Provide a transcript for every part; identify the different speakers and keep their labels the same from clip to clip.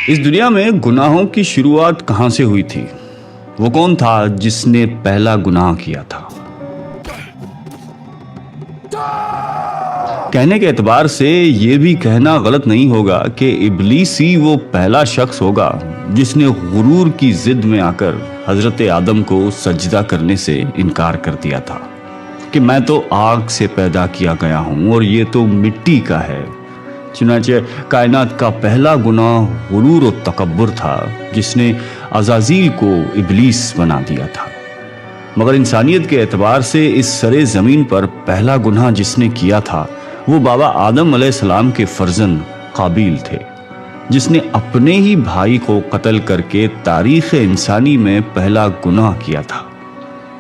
Speaker 1: اس دنیا میں گناہوں کی شروعات کہاں سے ہوئی تھی؟ وہ کون تھا جس نے پہلا گناہ کیا تھا؟ کہنے کے اعتبار سے یہ بھی کہنا غلط نہیں ہوگا کہ ابلیس ہی وہ پہلا شخص ہوگا جس نے غرور کی ضد میں آ کر حضرت آدم کو سجدہ کرنے سے انکار کر دیا تھا کہ میں تو آگ سے پیدا کیا گیا ہوں اور یہ تو مٹی کا ہے۔ چنانچہ کائنات کا پہلا گناہ غرور و تکبر تھا جس نے عزازیل کو ابلیس بنا دیا تھا۔ مگر انسانیت کے اعتبار سے اس سرے زمین پر پہلا گناہ جس نے کیا تھا وہ بابا آدم علیہ السلام کے فرزند قابیل تھے، جس نے اپنے ہی بھائی کو قتل کر کے تاریخ انسانی میں پہلا گناہ کیا تھا۔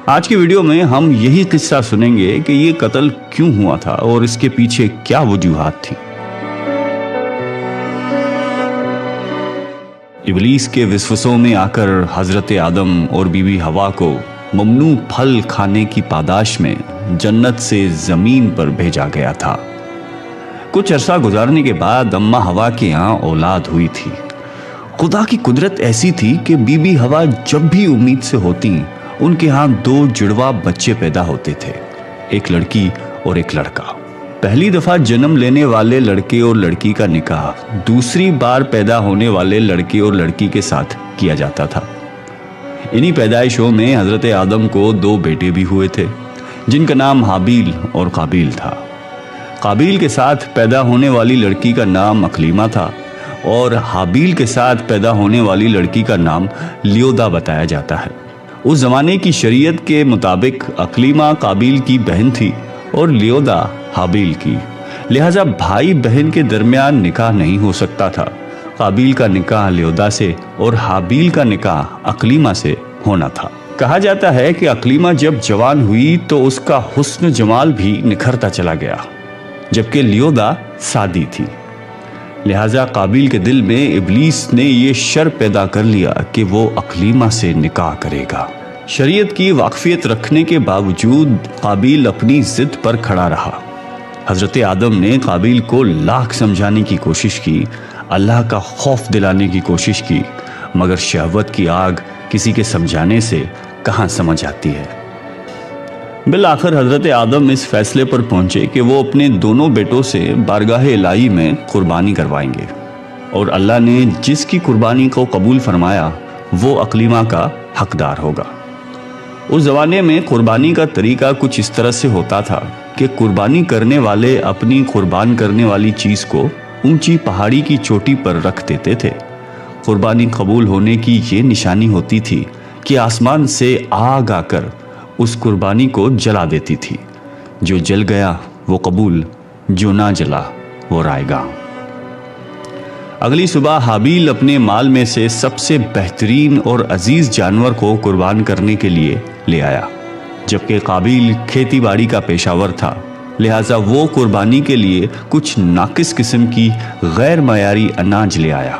Speaker 1: آج کی ویڈیو میں ہم یہی قصہ سنیں گے کہ یہ قتل کیوں ہوا تھا اور اس کے پیچھے کیا وجوہات تھی۔ ابلیس کے وسوسوں میں آ کر حضرت آدم اور بی بی حوا کو ممنوع پھل کھانے کی پاداش میں جنت سے زمین پر بھیجا گیا تھا۔ کچھ عرصہ گزارنے کے بعد اماں حوا کے یہاں اولاد ہوئی تھی۔ خدا کی قدرت ایسی تھی کہ بی بی حوا جب بھی امید سے ہوتی ان کے ہاں 2 جڑواں بچے پیدا ہوتے تھے، ایک لڑکی اور ایک لڑکا۔ پہلی دفعہ جنم لینے والے لڑکے اور لڑکی کا نکاح دوسری بار پیدا ہونے والے لڑکے اور لڑکی کے ساتھ کیا جاتا تھا۔ انہی پیدائشوں میں حضرت آدم کو 2 بیٹے بھی ہوئے تھے جن کا نام حابیل اور قابیل تھا۔ قابیل کے ساتھ پیدا ہونے والی لڑکی کا نام اقلیمہ تھا اور حابیل کے ساتھ پیدا ہونے والی لڑکی کا نام لیودا بتایا جاتا ہے۔ اس زمانے کی شریعت کے مطابق اقلیمہ قابیل کی بہن تھی اور لیودا حابیل کی، لہذا بھائی بہن کے درمیان نکاح نہیں ہو سکتا تھا۔ قابیل کا نکاح لیودا سے اور حابیل کا نکاح اقلیمہ سے ہونا تھا۔ کہا جاتا ہے کہ اقلیمہ جب جوان ہوئی تو اس کا حسن جمال بھی نکھرتا چلا گیا، جبکہ لیودا سادی تھی، لہذا قابیل کے دل میں ابلیس نے یہ شر پیدا کر لیا کہ وہ اقلیمہ سے نکاح کرے گا۔ شریعت کی واقفیت رکھنے کے باوجود قابیل اپنی ضد پر کھڑا رہا۔ حضرت آدم نے قابیل کو لاکھ سمجھانے کی کوشش کی، اللہ کا خوف دلانے کی کوشش کی، مگر شہوت کی آگ کسی کے سمجھانے سے کہاں سمجھ آتی ہے۔ بالآخر حضرت آدم اس فیصلے پر پہنچے کہ وہ اپنے دونوں بیٹوں سے بارگاہ الہی میں قربانی کروائیں گے، اور اللہ نے جس کی قربانی کو قبول فرمایا وہ اقلیمہ کا حقدار ہوگا۔ اس زمانے میں قربانی کا طریقہ کچھ اس طرح سے ہوتا تھا کہ قربانی کرنے والے اپنی قربان کرنے والی چیز کو اونچی پہاڑی کی چوٹی پر رکھ دیتے تھے۔ قربانی قبول ہونے کی یہ نشانی ہوتی تھی کہ آسمان سے آگ آ کر اس قربانی کو جلا دیتی تھی۔ جو جل گیا وہ قبول، جو نہ جلا وہ رائگاں۔ اگلی صبح حابیل اپنے مال میں سے سب سے بہترین اور عزیز جانور کو قربان کرنے کے لیے لے آیا، جبکہ قابیل کھیتی باڑی کا پیشہ ور تھا، لہٰذا وہ قربانی کے لیے کچھ ناقص قسم کی غیر معیاری اناج لے آیا۔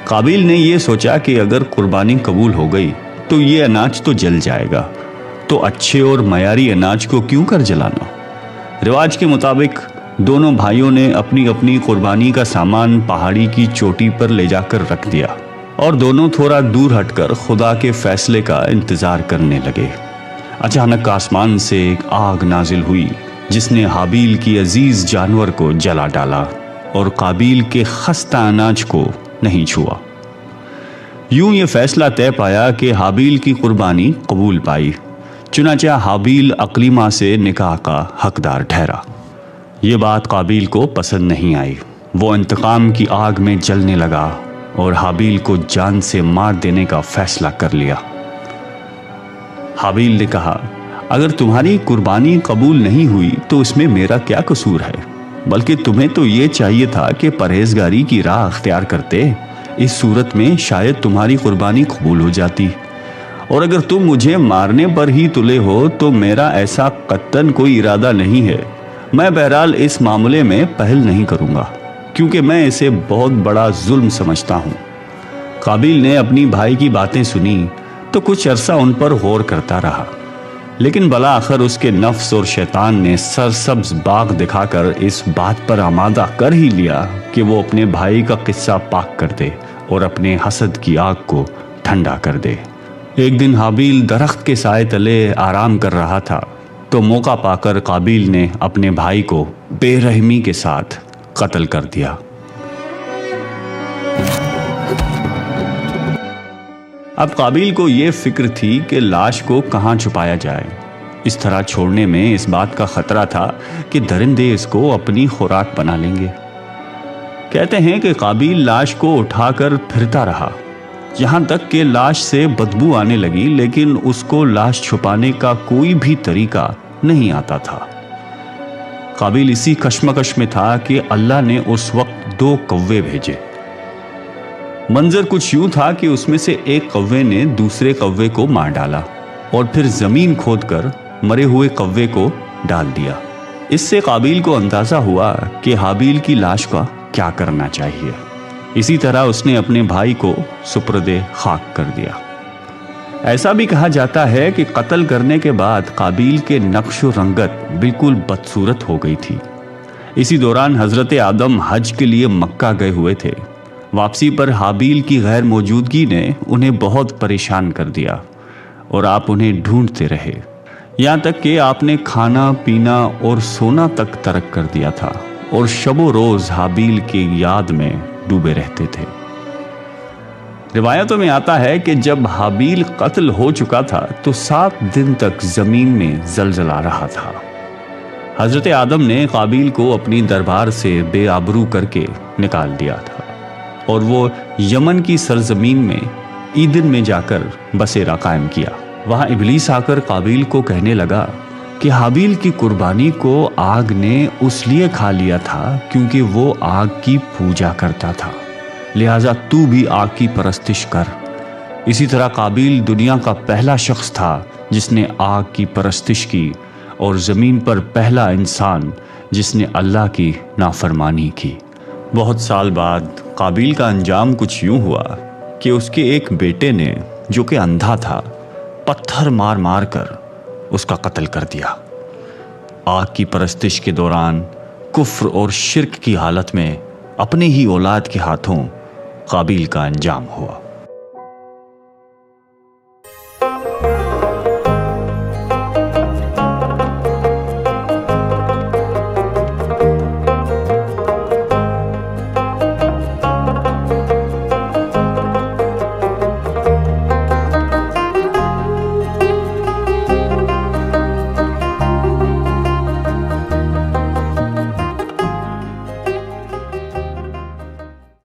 Speaker 1: قابیل نے یہ سوچا کہ اگر قربانی قبول ہو گئی تو یہ اناج تو جل جائے گا، تو اچھے اور معیاری اناج کو کیوں کر جلانا۔ رواج کے مطابق دونوں بھائیوں نے اپنی اپنی قربانی کا سامان پہاڑی کی چوٹی پر لے جا کر رکھ دیا اور دونوں تھوڑا دور ہٹ کر خدا کے فیصلے کا انتظار کرنے لگے۔ اچانک آسمان سے ایک آگ نازل ہوئی جس نے حابیل کی عزیز جانور کو جلا ڈالا اور قابیل کے خستہ اناج کو نہیں چھوا۔ یوں یہ فیصلہ طے پایا کہ حابیل کی قربانی قبول پائی، چنانچہ حابیل اقلیمہ سے نکاح کا حقدار ٹھہرا۔ یہ بات قابیل کو پسند نہیں آئی، وہ انتقام کی آگ میں جلنے لگا اور حابیل کو جان سے مار دینے کا فیصلہ کر لیا۔ حابیل نے کہا، اگر تمہاری قربانی قبول نہیں ہوئی تو اس میں میرا کیا قصور ہے، بلکہ تمہیں تو یہ چاہیے تھا کہ پرہیزگاری کی راہ اختیار کرتے، اس صورت میں شاید تمہاری قربانی قبول ہو جاتی، اور اگر تم مجھے مارنے پر ہی تلے ہو تو میرا ایسا قطعاً کوئی ارادہ نہیں ہے، میں بہرحال اس معاملے میں پہل نہیں کروں گا، کیونکہ میں اسے بہت بڑا ظلم سمجھتا ہوں۔ قابیل نے اپنی بھائی کی باتیں سنی تو کچھ عرصہ ان پر غور کرتا رہا، لیکن بالآخر اس کے نفس اور شیطان نے سرسبز باغ دکھا کر اس بات پر آمادہ کر ہی لیا کہ وہ اپنے بھائی کا قصہ پاک کر دے اور اپنے حسد کی آگ کو ٹھنڈا کر دے۔ ایک دن حابیل درخت کے سائے تلے آرام کر رہا تھا تو موقع پا کر قابیل نے اپنے بھائی کو بے رحمی کے ساتھ قتل کر دیا۔ اب قابیل کو یہ فکر تھی کہ لاش کو کہاں چھپایا جائے۔ اس طرح چھوڑنے میں اس بات کا خطرہ تھا کہ درندے اس کو اپنی خوراک بنا لیں گے۔ کہتے ہیں کہ قابیل لاش کو اٹھا کر پھرتا رہا یہاں تک کہ لاش سے بدبو آنے لگی، لیکن اس کو لاش چھپانے کا کوئی بھی طریقہ نہیں آتا تھا۔ قابیل اسی کشمکش میں تھا کہ اللہ نے اس وقت 2 کوے بھیجے۔ منظر کچھ یوں تھا کہ اس میں سے ایک کوے نے دوسرے کوے کو مار ڈالا اور پھر زمین کھود کر مرے ہوئے کوے کو ڈال دیا۔ اس سے قابیل کو اندازہ ہوا کہ حابیل کی لاش کا کیا کرنا چاہیے۔ اسی طرح اس نے اپنے بھائی کو سپرد خاک کر دیا۔ ایسا بھی کہا جاتا ہے کہ قتل کرنے کے بعد قابیل کے نقش و رنگت بالکل بدصورت ہو گئی تھی۔ اسی دوران حضرت آدم حج کے لیے مکہ گئے ہوئے تھے۔ واپسی پر حابیل کی غیر موجودگی نے انہیں بہت پریشان کر دیا اور آپ انہیں ڈھونڈتے رہے، یہاں تک کہ آپ نے کھانا پینا اور سونا تک ترک کر دیا تھا اور شب و روز حابیل کی یاد میں ڈوبے رہتے تھے۔ روایتوں میں آتا ہے کہ جب حابیل قتل ہو چکا تھا تو 7 دن تک زمین میں زلزلہ رہا تھا۔ حضرت آدم نے قابیل کو اپنی دربار سے بے آبرو کر کے نکال دیا تھا اور وہ یمن کی سرزمین میں ایدن میں جا کر بسیرا قائم کیا۔ وہاں ابلیس آ کر قابیل کو کہنے لگا کہ حابیل کی قربانی کو آگ نے اس لیے کھا لیا تھا کیونکہ وہ آگ کی پوجا کرتا تھا، لہٰذا تو بھی آگ کی پرستش کر۔ اسی طرح قابیل دنیا کا پہلا شخص تھا جس نے آگ کی پرستش کی اور زمین پر پہلا انسان جس نے اللہ کی نافرمانی کی۔ بہت سال بعد قابیل کا انجام کچھ یوں ہوا کہ اس کے ایک بیٹے نے جو کہ اندھا تھا پتھر مار مار کر اس کا قتل کر دیا۔ آگ کی پرستش کے دوران کفر اور شرک کی حالت میں اپنے ہی اولاد کے ہاتھوں قابیل کا انجام ہوا۔